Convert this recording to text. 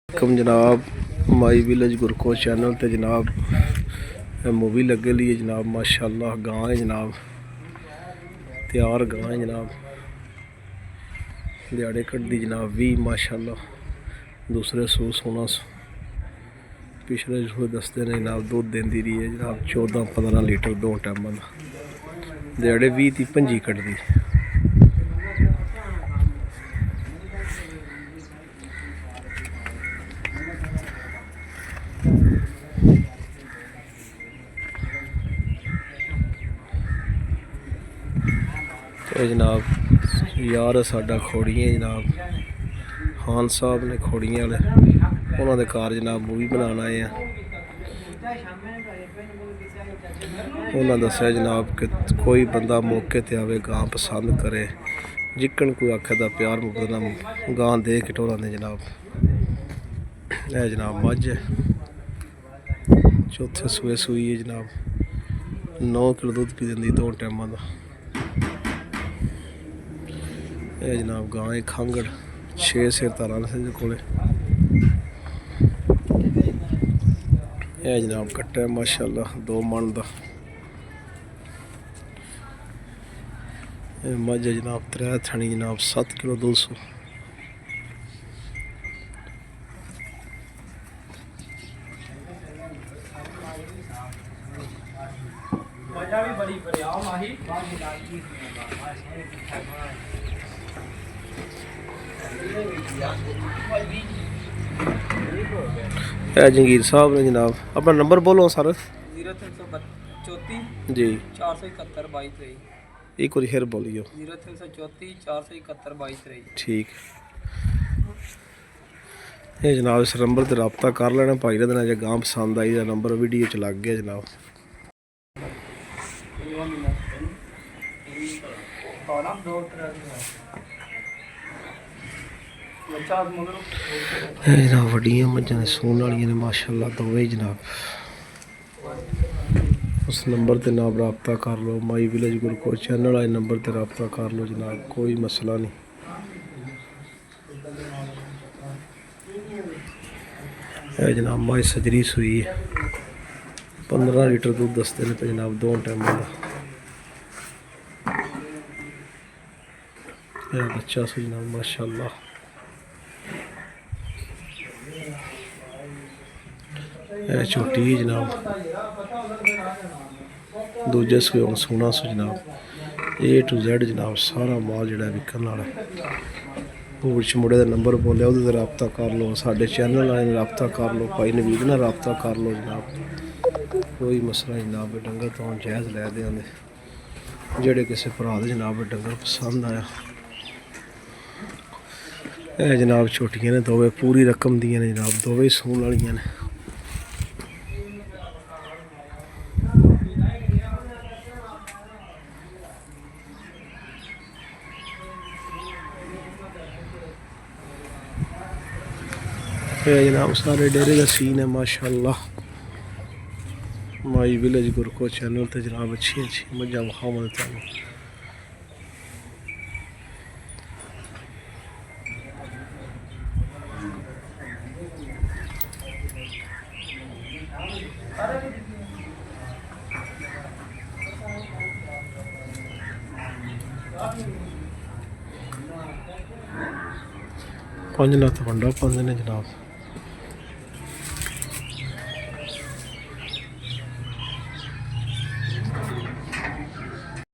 कम जनाब my village गुरको channel ते जनाब मूवी लगे ली है जनाब। माशाल्लाह गां है जनाब, तैयार गां है जनाब, दिहाड़े कटदी जनाब 20 माशाल्लाह। दूसरे सू सोना पिछले सूए दसते ने जनाब दुध देंदी रही है जनाब 14-15 लीटर 2 टाइम का। दिहाड़े 20-25 कटदी। जनाब यार साडा खोड़ियां जनाब खान साहब ने खोड़ियां वाले, उन्होंने घर जनाब मूवी बनाना आए हैं। उन्होंने दसिया जनाब कि कोई बंदा मौके ते आवे गां पसंद करे, जिकन कोई आखे दा प्यार मुकदना गां दे के ढोला ने जनाब। यह जनाब मझ है, चौथे सूए सूई है जनाब, 9 किलो दुध पी देंदी 2 टाइम का। यह जनाब गां है खांगड़ 6 सिर तारा ने कोले। यह जनाब कट्टा है माशाल्लाह 2 मन का। मझ है जनाब 3 थनी जनाब 7 किलो 200। जंगीर साहब ने जनाब अपना नंबर बोलो सर। 0334 जी 471 22 एक बार फिर बोलियो। 0334 471 22 ठीक। ये जनाब इस नंबर से रबता कर लेना भाई देना जो गां पसंद आई। नंबर वीडियो च लग गया जनाब। जनाब वड्डियां मझां सून वाली ने माशाल्लाह दोवें जनाब। उस नंबर ते नाम रबता कर लो, माई विलेज गुरको चैनल वाले नंबर ते रबता कर लो जनाब, कोई मसला नहीं। है जनाब माई सजरी सुई है, 15 लीटर दूध दसते ने पे जनाब 2 टाइम का। बच्चा सु जनाब माशाल्लाह। यह छोटी है जनाब, दूजे सूए सोना सु जनाब। A to Z जनाब सारा माल जोड़ा विकन वाला। पूछ मुड़े का नंबर बोलिया वो रबता कर लो, साढ़े चैनल वाले रबता कर लो, भाई नवीद ने रबता कर लो जनाब, कोई मसला जनाब। डंगर तो जायज़ लै देंगे जेड़े किसी भरा दे जनाब डंगर पसंद आया। यह जनाब छोटियां ने दोवें पूरी रकम दियां ने जनाब, दोवें सून वालियां ने। जनाब सारे डेरे का सीन है माशाल्लाह। माई विलेज गुरको चैनल ते जनाब अच्छी मझां विखावां तुहानूं। पंज नत्थ वंडा पांदे ने जनाब।